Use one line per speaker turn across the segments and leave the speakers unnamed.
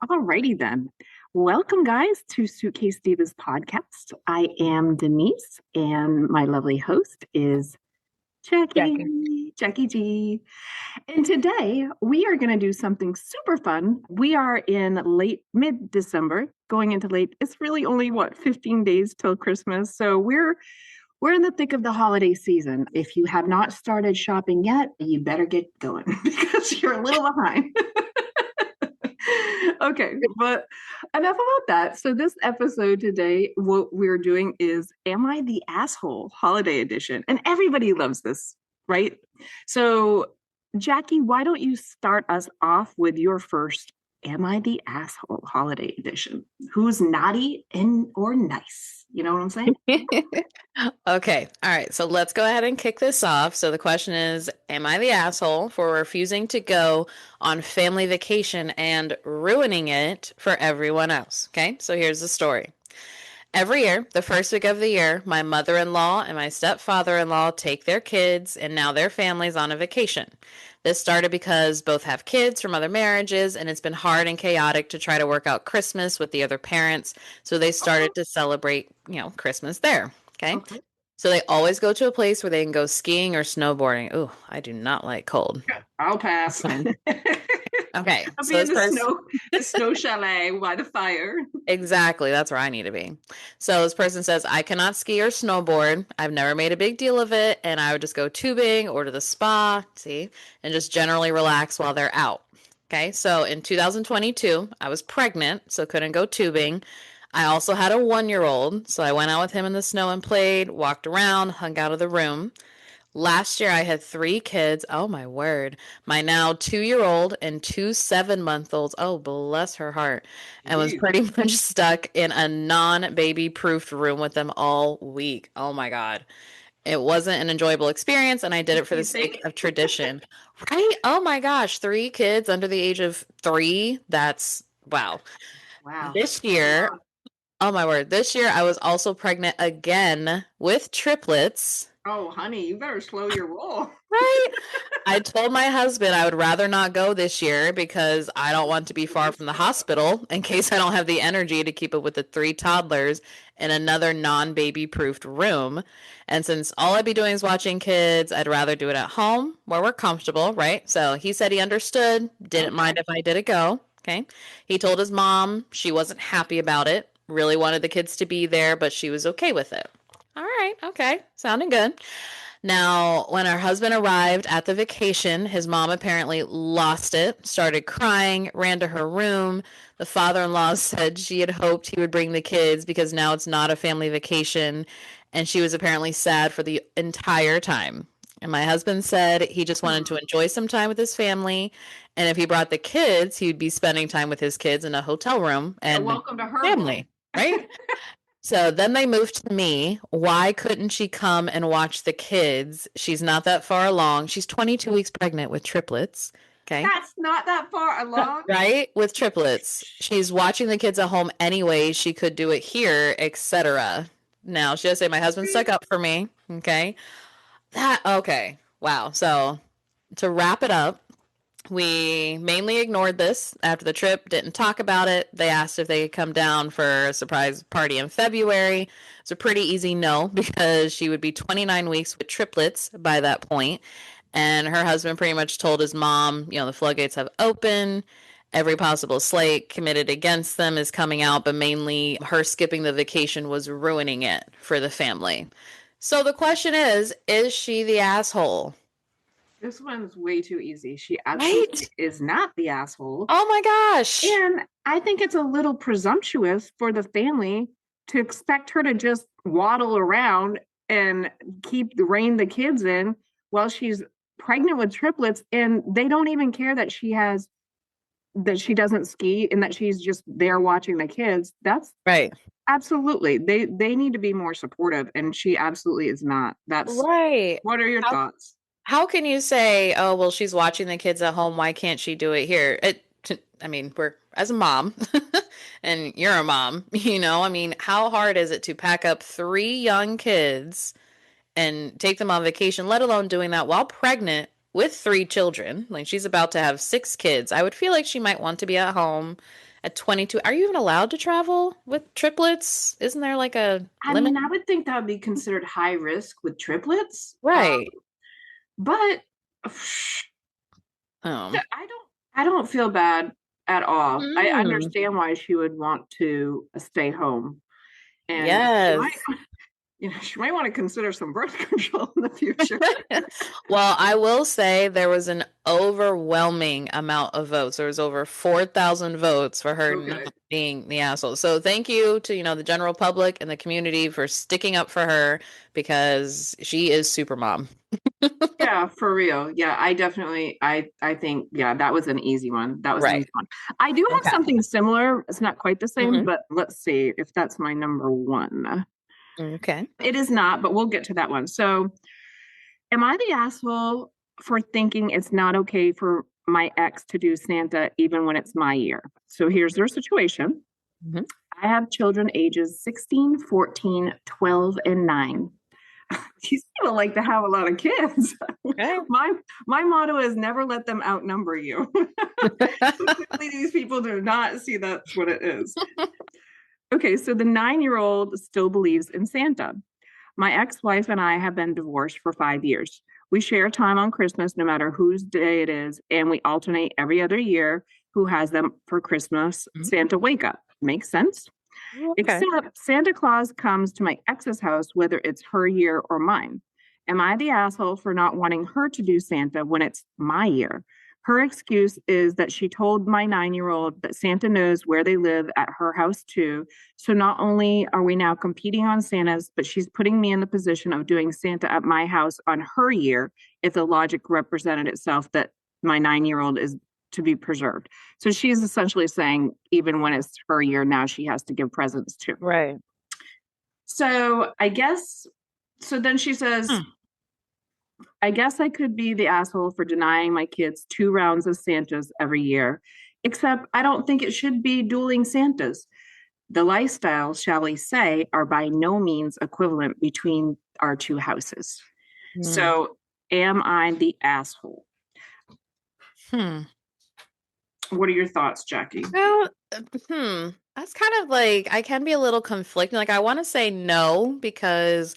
Alrighty then. Welcome, guys, to Suitcase Divas podcast. I am Denise, and my lovely host is
Jackie.
Jackie G. And today we are going to do something super fun. We are in mid December, going into late. It's really only 15 days till Christmas. So we're in the thick of the holiday season. If you have not started shopping yet, you better get going because you're a little behind. Okay, but enough about that. So this episode today, what we're doing is Am I the Asshole Holiday Edition? And everybody loves this, right? So Jackie, why don't you start us off with your first Am I the Asshole Holiday Edition? Who's naughty and or nice? You know what I'm saying?
Okay. All right. So let's go ahead and kick this off. So the question is, am I the asshole for refusing to go on family vacation and ruining it for everyone else? Okay. So here's the story. Every year, the first week of the year, my mother-in-law and my stepfather-in-law take their kids and now their families on a vacation. This started because both have kids from other marriages, and it's been hard and chaotic to try to work out Christmas with the other parents. So they started to celebrate, Christmas there. Okay.
Okay.
So they always go to a place where they can go skiing or snowboarding. Ooh, I do not like cold.
I'll pass.
Fine. Okay.
I'll
So
be in
this person.
the snow chalet by the fire.
Exactly. That's where I need to be. So this person says, I cannot ski or snowboard. I've never made a big deal of it. And I would just go tubing or to the spa, see, and just generally relax while they're out. Okay. So in 2022, I was pregnant, so couldn't go tubing. I also had a 1-year-old. So I went out with him in the snow and played, walked around, hung out of the room. Last year, I had 3 kids. Oh, my word. My now 2-year-old and 2 7-month-olds. Oh, bless her heart. And was pretty much stuck in a non-baby proofed room with them all week. Oh, my God. It wasn't an enjoyable experience, and I did it for the sake of tradition. Right? Oh, my gosh. 3 kids under the age of 3. That's wow.
Wow.
This year, oh, my word. This year, I was also pregnant again with triplets.
Oh, honey, you better slow your roll.
Right? I told my husband I would rather not go this year because I don't want to be far from the hospital in case I don't have the energy to keep up with the 3 toddlers in another non-baby proofed room. And since all I'd be doing is watching kids, I'd rather do it at home where we're comfortable, right? So he said he understood, didn't mind if I didn't go. Okay. He told his mom she wasn't happy about it, really wanted the kids to be there, but she was okay with it. All right. Okay. Sounding good. Now, when her husband arrived at the vacation, his mom apparently lost it, started crying, ran to her room. The father-in-law said she had hoped he would bring the kids because now it's not a family vacation, and she was apparently sad for the entire time. And my husband said he just wanted to enjoy some time with his family, and if he brought the kids, he would be spending time with his kids in a hotel room and
welcome to her
family, right? So then they moved to me. Why couldn't she come and watch the kids? She's not that far along. She's 22 weeks pregnant with triplets. Okay.
That's not that far along.
Right? With triplets. She's watching the kids at home anyway. She could do it here, etc. Now, she does say my husband stuck up for me. Okay. Okay. Wow. So to wrap it up, we mainly ignored this after the trip, didn't talk about it. They asked if they could come down for a surprise party in February. It's a pretty easy no because she would be 29 weeks with triplets by that point. And her husband pretty much told his mom, the floodgates have opened. Every possible slate committed against them is coming out, but mainly her skipping the vacation was ruining it for the family. So the question is she the asshole?
This one's way too easy. She absolutely
Right?
is not the asshole.
Oh my gosh.
And I think it's a little presumptuous for the family to expect her to just waddle around and rein the kids in while she's pregnant with triplets, and they don't even care that she doesn't ski and that she's just there watching the kids. That's
Right.
absolutely, they need to be more supportive, and she absolutely is not. That's
Right.
What are your thoughts?
How can you say, oh, well, she's watching the kids at home. Why can't she do it here? I mean, we're as a mom and you're a mom, I mean, how hard is it to pack up 3 young kids and take them on vacation, let alone doing that while pregnant with 3 children? Like she's about to have 6 kids. I would feel like she might want to be at home at 22. Are you even allowed to travel with triplets? Isn't there like a
I
limit?
mean, I would think that would be considered high risk with triplets.
Right.
But
Um,
I don't feel bad at all. I
mm,
understand why she would want to stay home, and
yes.
she might want to consider some birth control in the future.
Well, I will say there was an overwhelming amount of votes. There was over 4,000 votes for her
Okay.
not being the asshole. So thank you to, the general public and the community for sticking up for her because she is super mom.
Yeah, for real. Yeah, I definitely I think yeah, that was an easy one. That was an
Right.
easy one. I do have
Okay.
something similar. It's not quite the same,
Hmm.
but let's see if that's my number one.
Okay.
It is not, but we'll get to that one. So, am I the asshole for thinking it's not okay for my ex to do Santa even when it's my year? So, here's their situation.
Hmm.
I have children ages 16, 14, 12, and 9. These people like to have a lot of kids.
Okay.
my my motto is never let them outnumber you. Clearly, these people do not see that's what it is. Okay, so the 9-year-old still believes in Santa. My ex wife and I have been divorced for 5 years. We share time on Christmas, no matter whose day it is, and we alternate every other year who has them for Christmas.
Mhm.
Santa wake up. Makes sense.
Okay.
Except Santa Claus comes to my ex's house, whether it's her year or mine. Am I the asshole for not wanting her to do Santa when it's my year? Her excuse is that she told my 9-year-old that Santa knows where they live at her house too. So not only are we now competing on Santa's, but she's putting me in the position of doing Santa at my house on her year if the logic represented itself that my 9-year-old is to be preserved. So she's essentially saying, even when it's her year now, she has to give presents too.
Right.
So I guess, so then she says,
Hmm.
I guess I could be the asshole for denying my kids 2 rounds of Santas every year, except I don't think it should be dueling Santas. The lifestyles, shall we say, are by no means equivalent between our two houses.
Hmm.
So am I the asshole?
Hmm.
What are your thoughts, Jackie?
Well, that's kind of like I can be a little conflicted. Like I want to say no because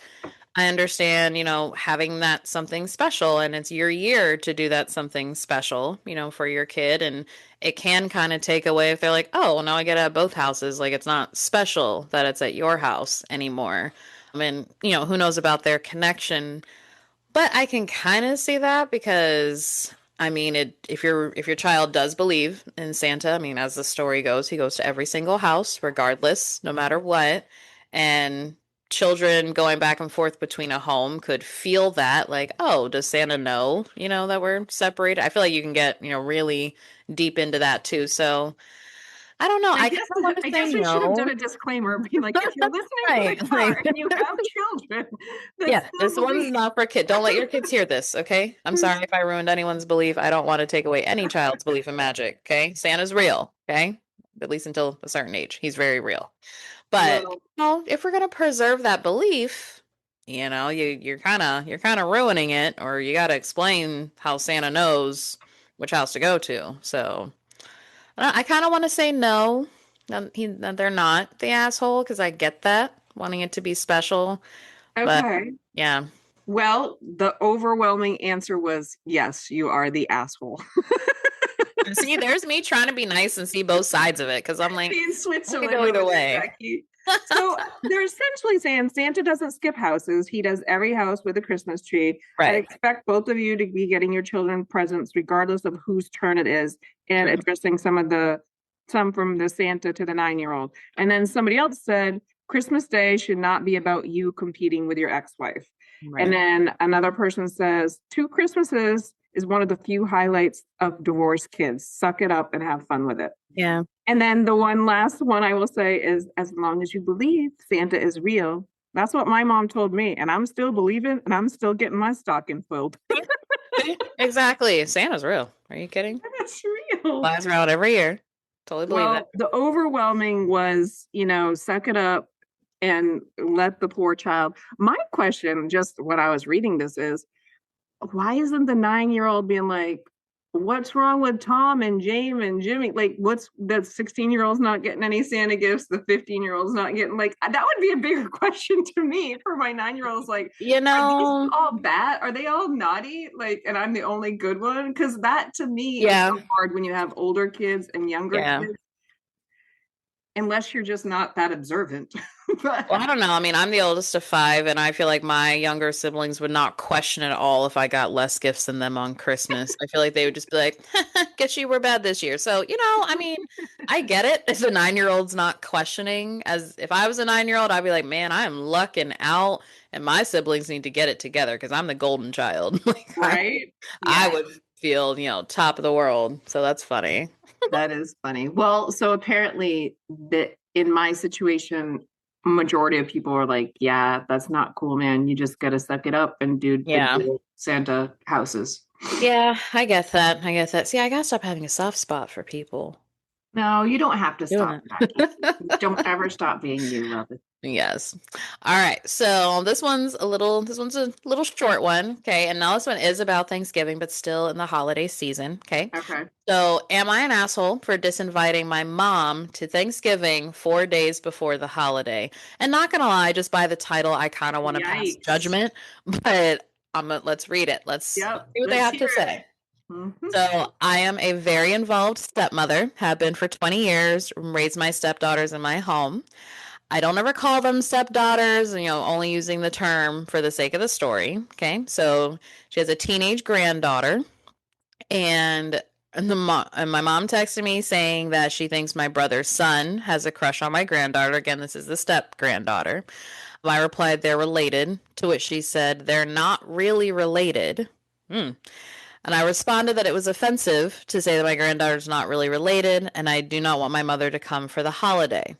I understand, having that something special and it's your year to do that something special, for your kid. And it can kind of take away if they're like, oh, well, now I get it at both houses. Like it's not special that it's at your house anymore. I mean, who knows about their connection, but I can kind of see that because I mean, if your child does believe in Santa, I mean, as the story goes, he goes to every single house, regardless, no matter what. And children going back and forth between a home could feel that, like, oh, does Santa know, that we're separated? I feel like you can get, really deep into that too. So I don't know. I kind of want to
I
say
guess we should have done
no.
a disclaimer, be like, if you're listening in the
Right.
car
Like,
and you have children that
yeah,
still
this one's
believe.
not for kids. Don't let your kids hear this, okay? I'm sorry if I ruined anyone's belief. I don't want to take away any child's belief in magic, okay? Santa's real, okay? At least until a certain age. He's very real. But,
Well,
if we're gonna preserve that belief, you're kind of ruining it, or you got to explain how Santa knows which house to go to. So I kind of want to say no. That they're not the asshole because I get that wanting it to be special, but
okay.
yeah.
Well, the overwhelming answer was yes, you are the asshole.
And see, there's me trying to be nice and see both sides of it because I'm like,
In
I could
Switzerland
go either
over there,
way.
Jackie. So they're essentially saying Santa doesn't skip houses. He does every house with a Christmas tree. I
Right.
expect both of you to be getting your children presents regardless of whose turn it is, and
True.
addressing some from the Santa to the 9-year-old. And then somebody else said Christmas Day should not be about you competing with your ex-wife. And
Right.
then another person says, two Christmases is one of the few highlights of divorced kids. Suck it up and have fun with it.
Yeah.
And then the one last one I will say is, as long as you believe Santa is real, that's what my mom told me. And I'm still believing and I'm still getting my stocking filled.
See? Exactly. Santa's real. Are you kidding?
That's real.
Flies around every year. Totally believe it.
Well, the overwhelming was, suck it up and let the poor child. My question, just when I was reading this, is why isn't the 9-year-old being like, what's wrong with Tom and James and Jimmy? Like, what's the 16-year-old's not getting any Santa gifts? The 15-year-old's not getting, like, that would be a bigger question to me for my 9-year-old's. Like,
You
are these
know,
all bad? Are they all naughty? Like, and I'm the only good one? Because that to me is
yeah,
so hard when you have older kids and younger
yeah.
kids, unless you're just not that observant. But
Well, I don't know. I mean, I'm the oldest of five, and I feel like my younger siblings would not question at all if I got less gifts than them on Christmas. I feel like they would just be like, "Guess you were bad this year." So, I mean, I get it. If a 9-year-old's not questioning, as if I was a 9-year-old, I'd be like, "Man, I am lucking out, and my siblings need to get it together because I'm the golden child." Like,
right?
I
Yeah.
would feel, top of the world. So that's funny.
That is funny. Well, so apparently that in my situation, majority of people are like, yeah, that's not cool, man. You just gotta suck it up and do the
Yeah.
good Santa houses.
Yeah, I get that. I get that. See, I gotta stop having a soft spot for people
No, you don't have to
doing
stop, Jackie.
it.
Don't ever stop being you, love it.
Yes. All right. So this one's a little short one. Okay. And now this one is about Thanksgiving, but still in the holiday season. Okay.
Okay.
So am I an asshole for disinviting my mom to Thanksgiving 4 days before the holiday? And not gonna lie, just by the title, I kind of want to pass
Yikes.
judgment, but let's read it. Let's
Yep.
see what they
Let's
have
hear
to
it.
say.
Mhm.
So I am a very involved stepmother, have been for 20 years, raised my stepdaughters in my home. I don't ever call them stepdaughters, only using the term for the sake of the story. Okay. So she has a teenage granddaughter, and and my mom texted me saying that she thinks my brother's son has a crush on my granddaughter. Again, this is the step granddaughter. I replied they're related, to which she said they're not really related. Hmm. And I responded that it was offensive to say that my granddaughter's not really related, and I do not want my mother to come for the holiday.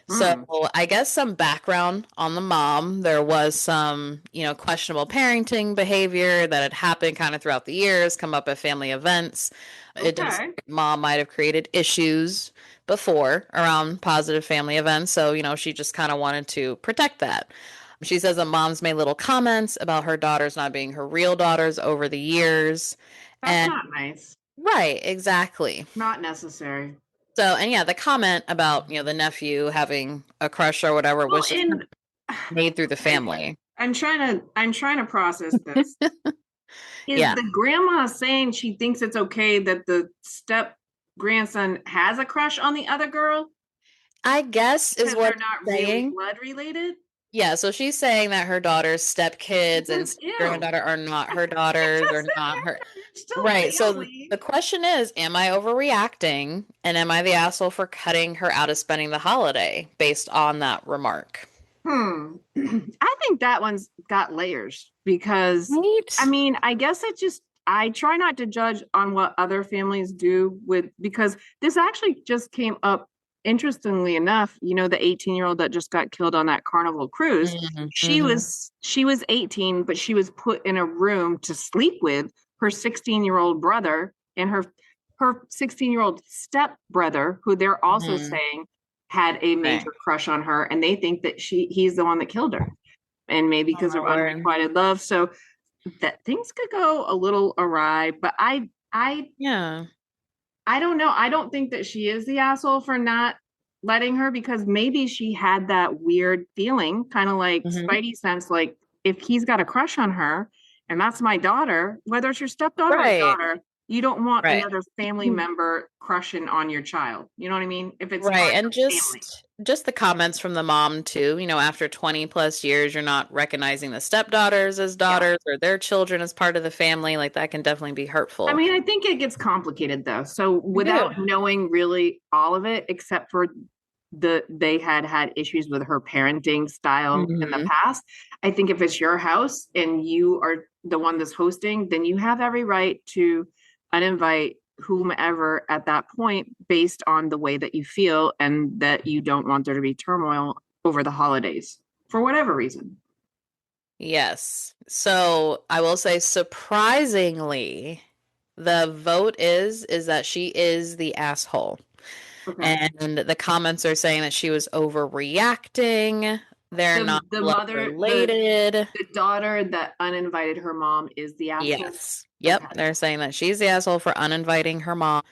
So
Mm.
I guess some background on the mom. There was some, questionable parenting behavior that had happened kind of throughout the years, come up at family events. It does,
Okay.
mom might have created issues before around positive family events. So, she just kind of wanted to protect that. She says that mom's made little comments about her daughters not being her real daughters over the years.
That's
And
not nice.
right, exactly.
Not necessary.
So, and yeah, the comment about, the nephew having a crush or whatever
Well,
was just
and
made through the
okay.
family.
I'm trying to process this. Is
Yeah.
the grandma saying she thinks it's okay that the step grandson has a crush on the other girl
I guess is
because
what
they're not
she's
really
saying.
blood related?
Yeah, so she's saying that her daughter's stepkids and
Because ew,
granddaughter are not her
it
daughters or
doesn't
not her.
matter. You're still
Right. So
family.
the question is, am I overreacting and am I the asshole for cutting her out of spending the holiday based on that remark?
I think that one's got layers because I
Right.
mean, I guess it just I try not to judge on what other families do with because this actually just came up interestingly enough, the 18-year-old that just got killed on that Carnival cruise, she
Mm-hmm.
was 18, but she was put in a room to sleep with her 16-year-old brother and her 16-year-old step brother, who they're also
Hmm.
saying had a
Right.
major crush on her, and they think that he's the one that killed her, and maybe
Oh
because
my
of
word.
unrequited love. So that things could go a little awry. But I
Yeah.
I don't know. I don't think that she is the asshole for not letting her because maybe she had that weird feeling, kind of like
Hmm.
Spidey sense, like if he's got a crush on her and that's my daughter, whether it's your stepdaughter or
Right.
daughter, you don't want
Right.
another family member crushing on your child. You know what I mean? If it's part
Right. And
of the family.
just the comments from the mom too, after 20 plus years, you're not recognizing the stepdaughters as
Yeah.
daughters or their children as part of the family. Like that can definitely be
I
hurtful.
mean, I think it gets complicated though. So
I do.
without knowing really all of it, except for they had issues with her parenting style in the
Hmm.
past. I think if it's your house and you are the one that's hosting, then you have every right to uninvite whomever at that point based on the way that you feel and that you don't want there to be turmoil over the holidays for whatever reason.
Yes. So I will say surprisingly, the vote is that she is the asshole.
Okay.
And the comments are saying that she was overreacting. They're not
The
blood
mother,
related.
the daughter that uninvited her mom is the asshole.
Yes.
Okay.
Yep. They're saying that she's the asshole for uninviting her mom.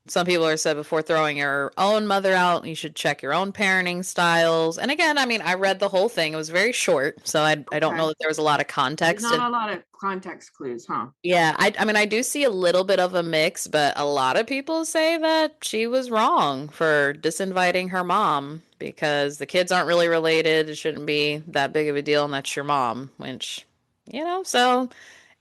Some people are said before throwing your own mother out, you should check your own parenting styles. And again, I mean, I read the whole thing. It was very short, so I don't know
Okay.
that there was a lot of
There's
context.
not
And
a lot of context clues, huh?
yeah, I mean, I do see a little bit of a mix, but a lot of people say that she was wrong for disinviting her mom because the kids aren't really related. It shouldn't be that big of a deal, and that's your mom, which, so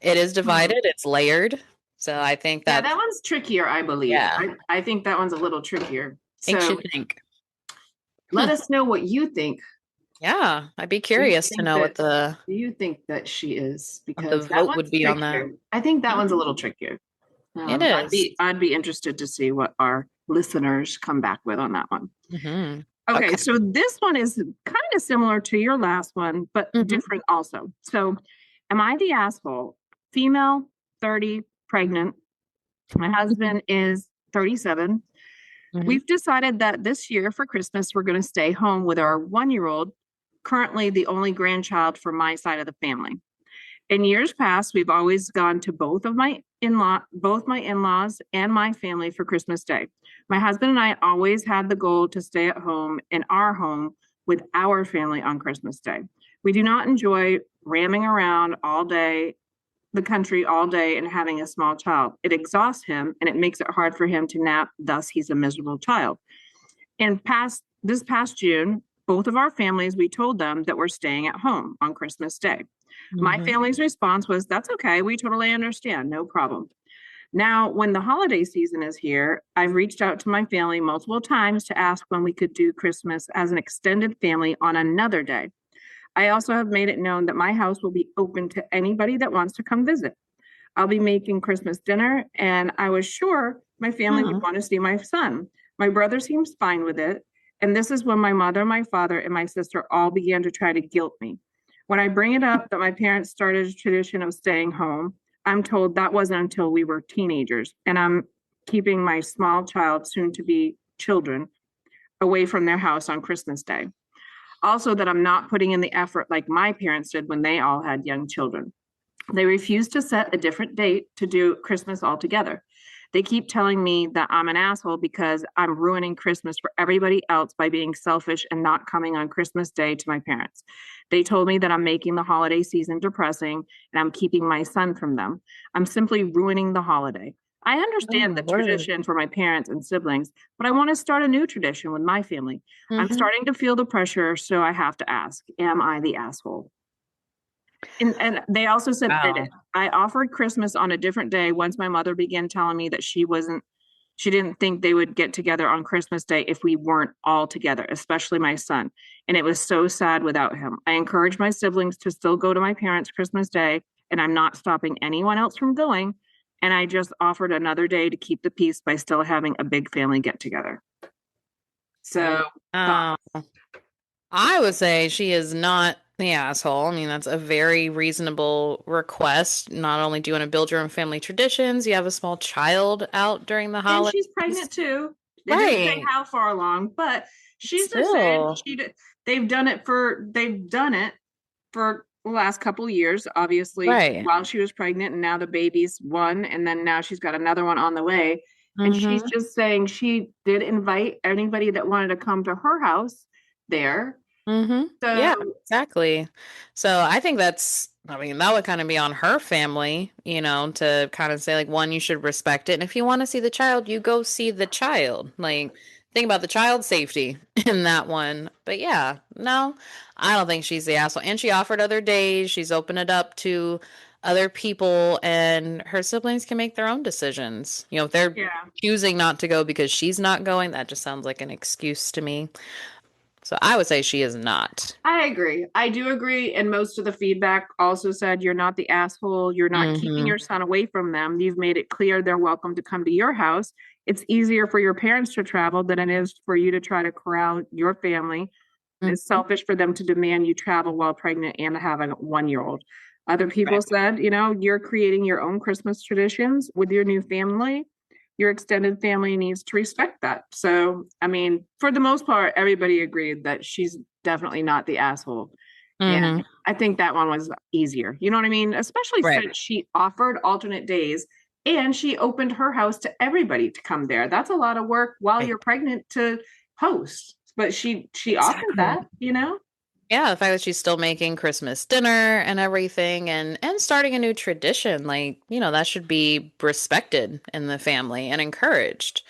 it is
Hmm.
divided, it's layered. So I think
Yeah,
that's,
that one's trickier, I believe.
yeah,
I think that one's a little trickier.
makes you
So
think.
let us know what you think.
Yeah, I'd be
Do you
curious to
think
know
that do you think that she is?
what the
Because that
vote
one's
would be on that.
trickier. I think that one's a
Mhm.
little trickier.
It is.
I'd be interested to see what our listeners come back with on that one.
Hmm.
Okay,
Okay.
so this one is kind of similar to your last one, but
Hmm.
different also. So, am I the asshole? Female, 30, pregnant. My husband is 37.
Hmm.
We've decided that this year for Christmas, we're going to stay home with our 1 year old, currently the only grandchild for my side of the family. In years past, we've always gone to both my in-laws and my family for Christmas Day. My husband and I always had the goal to stay at home in our home with our family on Christmas Day. We do not enjoy ramming around all day the country all day and having a small child. It exhausts him and it makes it hard for him to nap, thus he's a miserable child. And past this past June, both of our families, we told them that we're staying at home on Christmas Day. My
Hmm.
family's response was, that's okay. We totally understand. No problem. Now, when the holiday season is here, I've reached out to my family multiple times to ask when we could do Christmas as an extended family on another day. I also have made it known that my house will be open to anybody that wants to come visit. I'll be making Christmas dinner, and I was sure my family would want to see my son. My brother seems fine with it. And this is when my mother, my father, and my sister all began to try to guilt me. When I bring it up that my parents started a tradition of staying home, I'm told that wasn't until we were teenagers, and I'm keeping my small child, soon to be children, away from their house on Christmas Day. Also, that I'm not putting in the effort like my parents did when they all had young children. They refuse to set a different date to do Christmas altogether. They keep telling me that I'm an asshole because I'm ruining Christmas for everybody else by being selfish and not coming on Christmas Day to my parents. They told me that I'm making the holiday season depressing and I'm keeping my son from them. I'm simply ruining the holiday. I
Oh
understand
my
the
word.
tradition for my parents and siblings, but I want to start a new tradition with my family. I'm
Hmm.
starting to feel the pressure, so I have to ask, am I the asshole? And they also said
Wow.
edit. I offered Christmas on a different day once my mother began telling me that she didn't think they would get together on Christmas Day if we weren't all together, especially my son. And it was so sad without him. I encouraged my siblings to still go to my parents' Christmas Day, and I'm not stopping anyone else from going. And I just offered another day to keep the peace by still having a big family get together. So,
Um,
thoughts?
I would say she is not the asshole. I mean, that's a very reasonable request. Not only do you want to build your own family traditions, you have a small child out during the
And
holidays.
she's pregnant too. It didn't say
Right.
how far along, but she's just saying
Still.
they've done it for the last couple of years, obviously,
Right.
while she was pregnant, and now the baby's one, and then now she's got another one on the way. And she's
Hmm.
just saying she did invite anybody that wanted to come to her house there.
Hmm.
So
Yeah, exactly. So I think I mean, that would kind of be on her family, to kind of say, like, one, you should respect it. And if you want to see the child, you go see the child. Like, think about the child's safety in that one. But yeah, no, I don't think she's the asshole. And she offered other days. She's opened it up to other people, and her siblings can make their own decisions. If they're
yeah,
choosing not to go because she's not going, that just sounds like an excuse to me. So I would say she is not.
I agree. I do agree. And most of the feedback also said you're not the asshole. You're not keeping
Hmm.
your son away from them. You've made it clear they're welcome to come to your house. It's easier for your parents to travel than it is for you to try to corral your family. It's
Hmm.
selfish for them to demand you travel while pregnant and have a 1 year old. Other people
Right.
said, you're creating your own Christmas traditions with your new family. your extended family needs to respect that. So, I mean, for the most part, everybody agreed that she's definitely not the asshole.
Mm-hmm.
And I think that one was easier. You know what I mean? Especially
Right.
since she offered alternate days and she opened her house to everybody to come there. That's a lot of work while
Right.
you're pregnant to host. But she offered
Exactly.
that, you know?
Yeah, the fact that she's still making Christmas dinner and everything and starting a new tradition, like, that should be respected in the family and encouraged,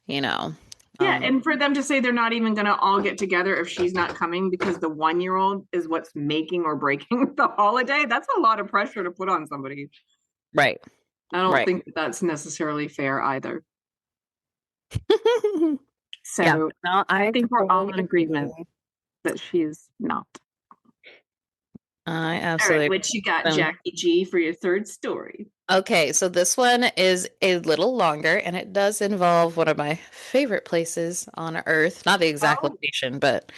you know.
Yeah,
Um,
and for them to say they're not even going to all get together if she's not coming because the 1 year old is what's making or breaking the holiday, that's a lot of pressure to put on somebody.
right.
I don't
Right.
think that that's necessarily fair either.
Yeah.
So
No,
I
I
think we're all
totally
in agreement
agree.
that she's not.
I
All right,
absolutely
what you got,
agree.
Jackie G, for your third story?
Okay, so this one is a little longer and it does involve one of my favorite places on earth. Not the exact
Oh,
location, but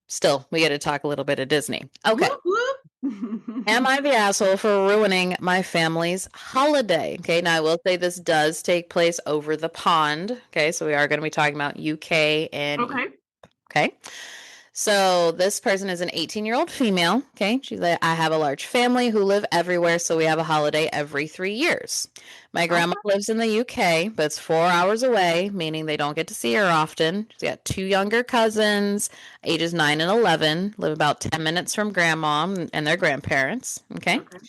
still, we get to talk a little bit of Disney. Okay.
whoop
Am
whoop.
I the asshole for ruining my family's holiday? Okay, now I will say this does take place over the pond. Okay, so we are going to be talking about UK and
Okay,
okay. So this person is an 18-year-old female. Okay. She's like, I have a large family who live everywhere, so we have a holiday every 3 years. My grandma
okay,
lives in the UK, but it's 4 hours away, meaning they don't get to see her often. She's got two younger cousins, ages 9 and 11, live about 10 minutes from grandma and their grandparents. Okay.
okay.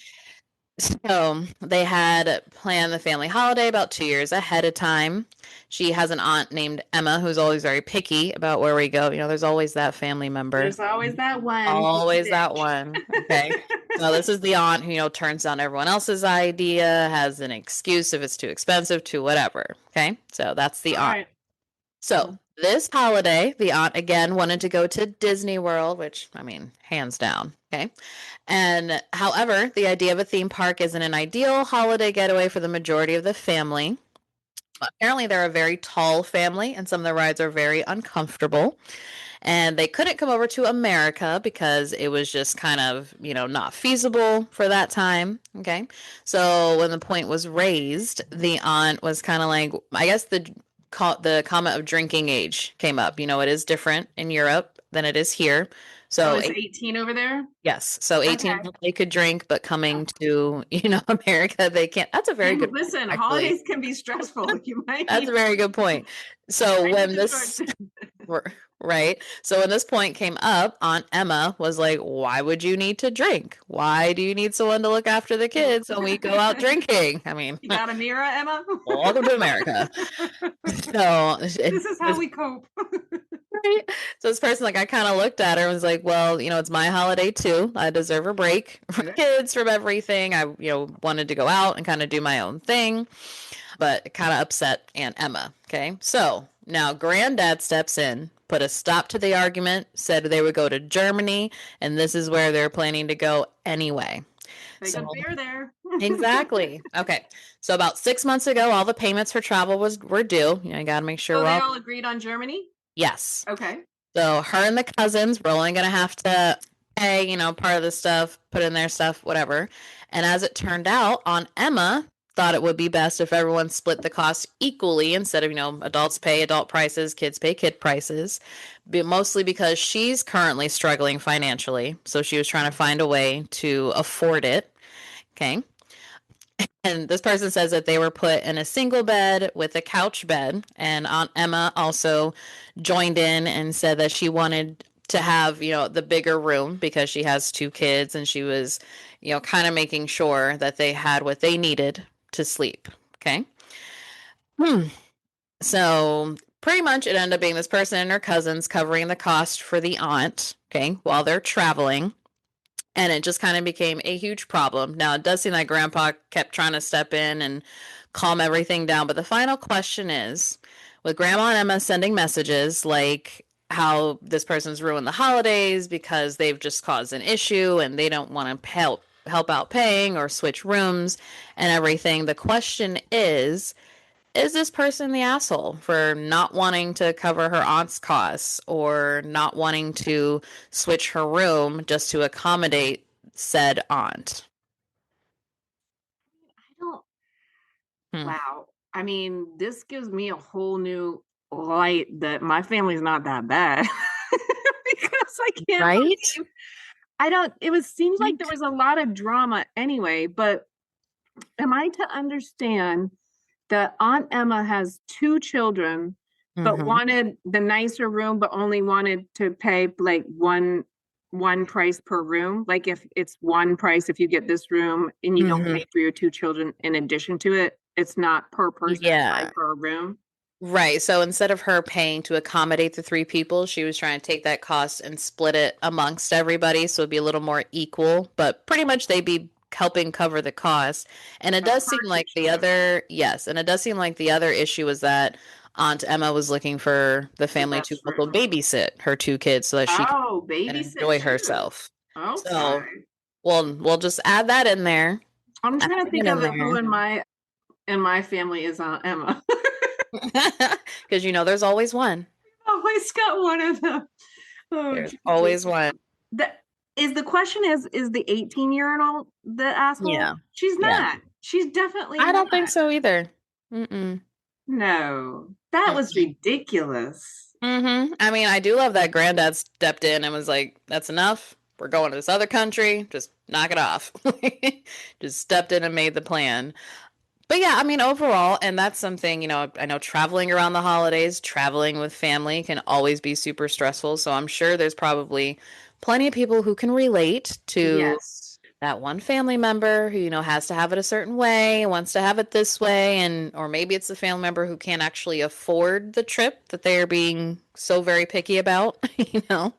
So they had planned the family holiday about 2 years ahead of time. She has an aunt named Emma who's always very picky about where we go. There's always that family member.
There's always that one picky
Always that
bitch.
one. Okay. So this is the aunt who, turns down everyone else's idea, has an excuse if it's too expensive, to whatever. Okay. So that's the
All
aunt.
right.
So this holiday, the aunt again wanted to go to Disney World, which, I mean, hands down. Okay. And however, the idea of a theme park isn't an ideal holiday getaway for the majority of the family. Apparently, they're a very tall family, and some of the rides are very uncomfortable. And they couldn't come over to America because it was just kind of, not feasible for that time. Okay. So when the point was raised, the aunt was kind of like, I guess the comment of drinking age came up. It is different in Europe than it is here.
Oh,
So
it's 18 over there?
yes. So 18
Okay.
they could drink, but coming to, America, they can't. That's a very good point,
Listen,
actually.
holidays can be stressful. You might
That's a
need
very good point. So
might need
when
to short.
this right. So when this point came up, Aunt Emma was like, "Why would you need to drink? Why do you need someone to look after the kids when we go out drinking? I mean,
You got a mirror, Emma?
welcome to America." So
This is how
this
we cope.
right? So this person, like, I kind of looked at her and was like, well, it's my holiday too. I deserve a break from the kids, from everything. I, wanted to go out and kind of do my own thing, but it kind of upset Aunt Emma. Okay. So now granddad steps in, put a stop to the argument, said they would go to Germany, and this is where they're planning to go anyway.
Take
So
a beer there.
exactly. Okay. So about 6 months ago, all the payments for travel were due. You got to make sure
So
we're
they
all
all agreed on Germany?
yes.
Okay.
So her and the cousins were only going to have to pay, part of the stuff, put in their stuff, whatever. And as it turned out, Aunt Emma thought it would be best if everyone split the cost equally instead of, adults pay adult prices, kids pay kid prices, but mostly because she's currently struggling financially. So she was trying to find a way to afford it. Okay. And this person says that they were put in a single bed with a couch bed. And Aunt Emma also joined in and said that she wanted to have, the bigger room because she has two kids and she was, kind of making sure that they had what they needed to sleep. Okay. Hmm. So pretty much it ended up being this person and her cousins covering the cost for the aunt. Okay. While they're traveling. And it just kind of became a huge problem. Now, it does seem like Grandpa kept trying to step in and calm everything down. But the final question is, with Grandma and Emma sending messages like how this person's ruined the holidays because they've just caused an issue and they don't want to help out paying or switch rooms and everything. The question is this person the asshole for not wanting to cover her aunt's costs or not wanting to switch her room just to accommodate said aunt?
I don't
Hmm.
wow. I mean, this gives me a whole new light that my family's not that bad. Because I can't
Right?
believe I don't it was seems like there was a lot of drama anyway, but am I to understand that Aunt Emma has two children, but
Mm-hmm.
wanted the nicer room, but only wanted to pay like one price per room? Like if it's one price if you get this room and you don't
Mm-hmm.
pay for your two children in addition to it, it's not per person, it's
Yeah.
like per room.
Right. So instead of her paying to accommodate the three people, she was trying to take that cost and split it amongst everybody. So it'd be a little more equal, but pretty much they'd be helping cover the cost. And it
Of
does seem
course it
like the
should.
other, yes, and it does seem like the other issue was that Aunt Emma was looking for the
The
family to
best
also
room.
babysit her two kids so that she could
Oh,
and
babysit
enjoy
too.
herself. So
Okay.
we'll just add that in there.
I'm trying to
Adding
think
it in
of who
there.
in my family is Aunt Emma.
Because there's always one.
Always got one of them. Oh
There's
Jesus.
always one.
The is the question is the 18-year-old the asshole?
Yeah.
She's
Yeah.
not. She's definitely
I don't think
not.
so either. Mm-mm.
No. That was
Mm-mm.
ridiculous.
I mean, I do love that granddad stepped in and was like, "That's enough. We're going to this other country. Just knock it off." Just stepped in and made the plan. But yeah, I mean, overall, and that's something, I know traveling around the holidays, traveling with family can always be super stressful. So I'm sure there's probably plenty of people who can relate to
Yes.
that one family member who, has to have it a certain way, wants to have it this way, and or maybe it's the family member who can't actually afford the trip that they are being so very picky about, you know.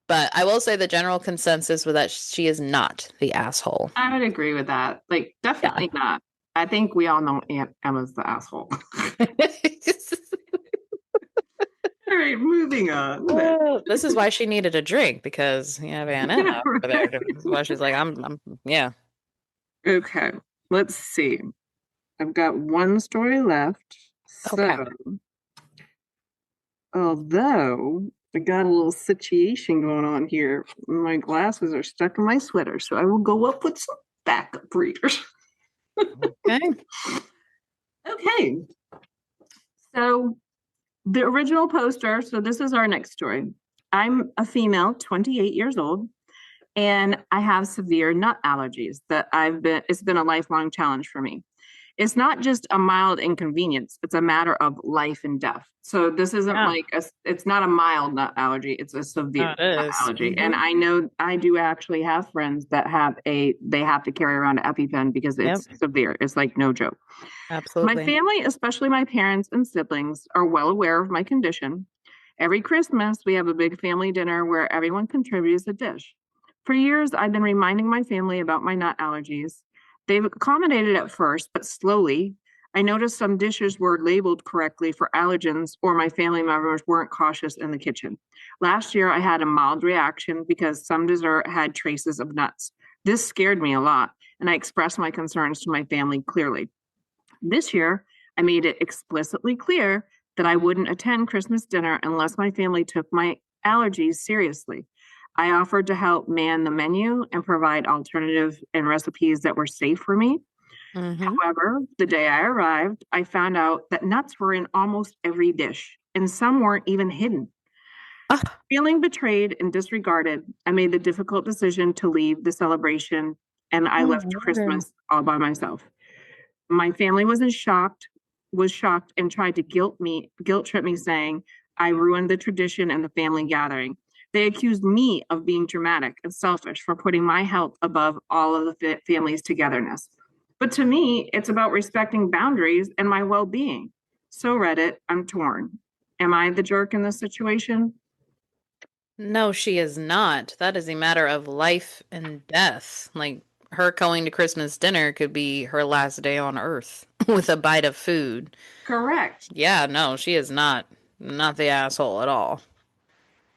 But I will say the general consensus was that she is not the asshole.
I would agree with that. Like,
Yeah.
definitely not. I think we all know Aunt Emma's the asshole. All right, moving on.
This is why she needed a drink because you have Aunt
Yeah,
Emma over
right.
there. This is why she's like, yeah.
Okay, let's see. I've got one story left. So,
Okay.
although I got a little situation going on here, my glasses are stuck in my sweater, so I will go up with some backup readers.
Okay.
Okay, so the original poster. So, this is our next story. I'm a female, 28 years old, and I have severe nut allergies it's been a lifelong challenge for me. It's not just a mild inconvenience, it's a matter of life and death. So this isn't
Yeah.
like it's not a mild nut allergy, it's a severe
That
nut
is.
allergy. And I know I do actually have friends that they have to carry around an EpiPen because
Yep.
it's severe. It's like no joke. My
Absolutely.
family, especially my parents and siblings, are well aware of my condition. Every Christmas, we have a big family dinner where everyone contributes a dish. For years, I've been reminding my family about my nut allergies. They've accommodated at first, but slowly, I noticed some dishes were labeled correctly for allergens, or my family members weren't cautious in the kitchen. Last year, I had a mild reaction because some dessert had traces of nuts. This scared me a lot, and I expressed my concerns to my family clearly. This year, I made it explicitly clear that I wouldn't attend Christmas dinner unless my family took my allergies seriously. I offered to help man the menu and provide alternatives and recipes that were safe for me.
Mm-hmm.
However, the day I arrived, I found out that nuts were in almost every dish, and some weren't even hidden.
Ah,
Feeling betrayed and disregarded, I made the difficult decision to leave the celebration and I
oh
left
my word.
Christmas all by myself. My family was shocked and tried to guilt trip me, saying I ruined the tradition and the family gathering. They accused me of being dramatic and selfish for putting my health above all of the family's togetherness. But to me, it's about respecting boundaries and my well being. So, Reddit, I'm torn. Am I the jerk in this situation?
No, she is not. That is a matter of life and death. Like her going to Christmas dinner could be her last day on Earth with a bite of food.
Correct.
Yeah, no, she is not the asshole at all.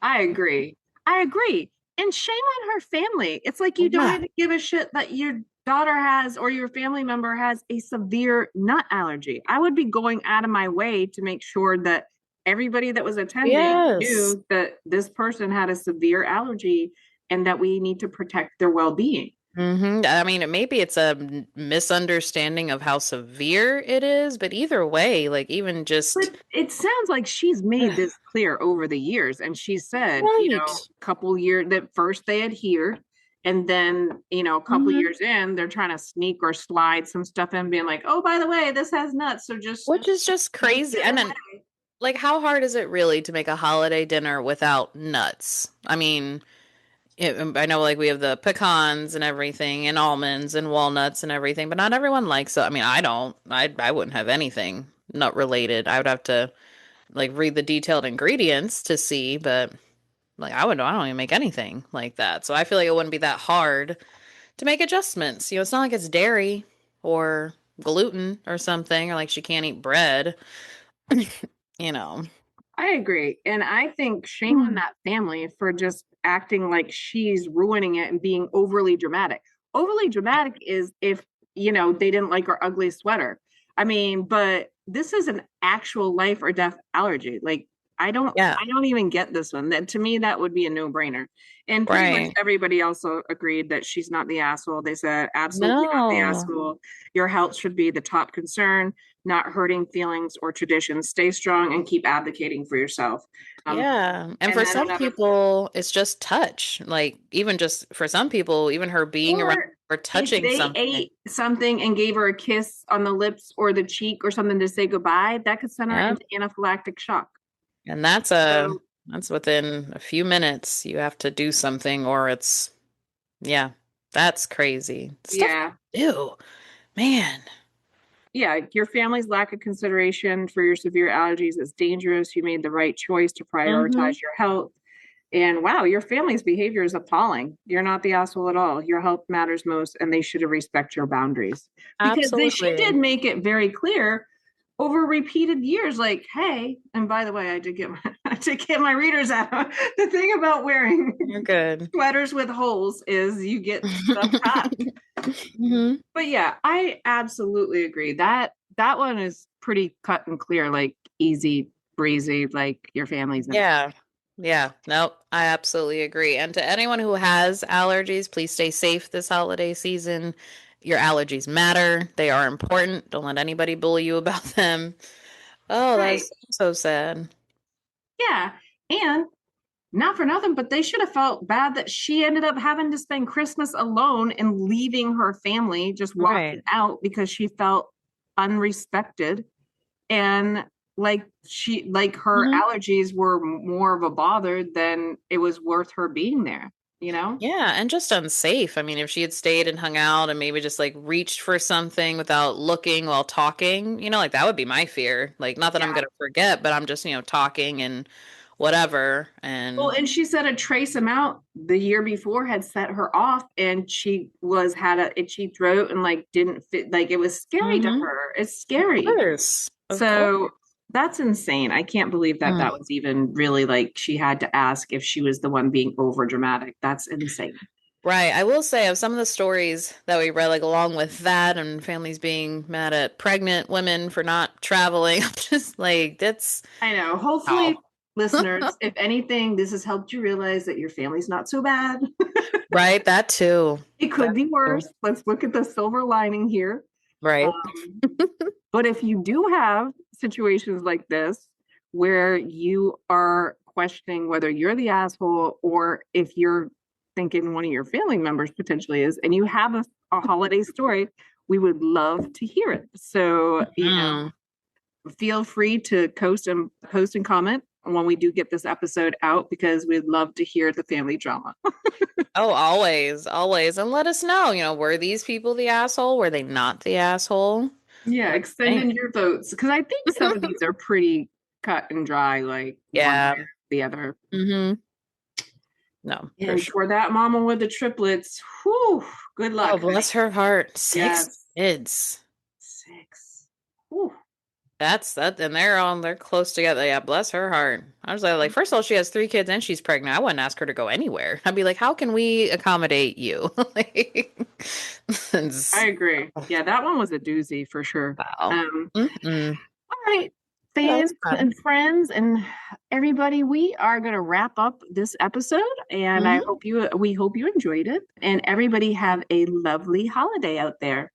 I agree. I agree. And shame on her family. It's like you don't
Yeah.
even give a shit that your daughter has or your family member has a severe nut allergy. I would be going out of my way to make sure that everybody that was attending
Yes.
knew that this person had a severe allergy and that we need to protect their well being.
I mean, maybe it's a misunderstanding of how severe it is, but either way, like even
But
just
it sounds like she's made this clear over the years. And she said,
right.
a couple years that first they adhere. And then, a couple
hmm
years in, they're trying to sneak or slide some stuff in, being like, oh, by the way, this has nuts. So just
Which is just
eat
crazy.
it
And then,
away.
like, how hard is it really to make a holiday dinner without nuts? I mean, I know like we have the pecans and everything, and almonds and walnuts and everything, but not everyone likes it. I mean, I don't. I wouldn't have anything nut related. I would have to like read the detailed ingredients to see, but like I don't even make anything like that. So I feel like it wouldn't be that hard to make adjustments. It's not like it's dairy or gluten or something, or like she can't eat bread, you know.
I agree. And I think shame on
Mm.
that family for just acting like she's ruining it and being overly dramatic. Overly dramatic is if, they didn't like her ugly sweater. I mean, but this is an actual life or death allergy. Like
Yeah,
I don't even get this one. That to me that would be a no-brainer. And pretty much
right.
everybody also agreed that she's not the asshole. They said absolutely not the
No.
asshole. Your health should be the top concern, not hurting feelings or traditions. Stay strong and keep advocating for yourself. Um,
Yeah. And
and
for
then
some
another,
people, it's just touch. Like, even just for some people, even her being around
or
or
if
touching
they
something.
ate something and gave her a kiss on the lips or the cheek or something to say goodbye, that could send her
Yep.
into anaphylactic shock.
And
So,
that's within a few minutes. You have to do something or it's, yeah, that's crazy. Stuff
yeah,
to do. Man.
yeah, your family's lack of consideration for your severe allergies is dangerous. You made the right choice to
hmm
prioritize your health. And wow, your family's behavior is appalling. You're not the asshole at all. Your health matters most, and they should respect your boundaries because she did
Absolutely.
make it very clear over repeated years. Like, hey, and by the way, I did get my readers out. The thing about wearing
You're good.
sweaters with holes is you get stuff caught.
hmm
But yeah, I absolutely agree. That one is pretty cut and clear, like easy breezy, like your family's in.
Yeah. Yeah. Nope. I absolutely agree. And to anyone who has allergies, please stay safe this holiday season. Your allergies matter. They are important. Don't let anybody bully you about them. Oh,
Right.
that's so sad.
Yeah. And not for nothing, but they should have felt bad that she ended up having to spend Christmas alone and leaving her family, just walking
Right.
out because she felt unrespected. And like her
hmm
allergies were more of a bother than it was worth her being there, you know?
Yeah, and just unsafe. I mean, if she had stayed and hung out and maybe just like reached for something without looking while talking, like that would be my fear. Like, not that I'm
Yeah.
gonna forget, but I'm just, talking and whatever.
Well,
And
and she said a trace amount the year before had set her off, and she was had a itchy throat and like didn't fit. Like it was scary to
hmm
her. It's
Of
scary.
course. Of course.
So that's insane. I can't believe that
Mm.
that was even really like she had to ask if she was the one being over dramatic. That's insane.
Right. I will say of some of the stories that we read, like along with that and families being mad at pregnant women for not traveling, I'm just like, that's
I know.
how.
Hopefully, listeners, if anything, this has helped you realize that your family's not so bad.
Right. That too.
It could
That
be
too.
worse. Let's look at the silver lining here.
Right.
Um, but if you do have situations like this where you are questioning whether you're the asshole or if you're thinking one of your family members potentially is, and you have a holiday story, we would love to hear it. So,
Mhm.
feel free to post and comment when we do get this episode out because we'd love to hear the family drama.
Oh, always, always. And let us know, were these people the asshole? Were they not the asshole?
Yeah,
What
extend
do
in your votes because I think some of
you think?
these are pretty cut and dry, like one way
Yeah.
or the other.
hmm No, for
And
sure.
for that mama with the triplets, whew, good
Oh,
luck.
bless her heart. Six
Yes,
kids.
6. Whew.
That's that, and they're close together. Yeah, bless her heart. I was like, first of all, she has 3 kids and she's pregnant. I wouldn't ask her to go anywhere. I'd be like, how can we accommodate you? Like,
I
it's-
agree. Yeah, that one was a doozy for sure.
wow.
Um,
Mm-mm.
all right.
Yeah, that
fans
was fun.
and friends and everybody, we are going to wrap up this episode, and
Hmm.
we hope you enjoyed it, and everybody have a lovely holiday out there.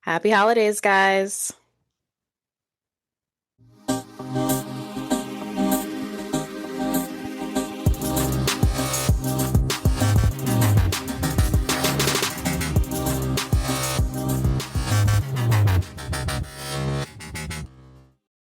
Happy holidays, guys.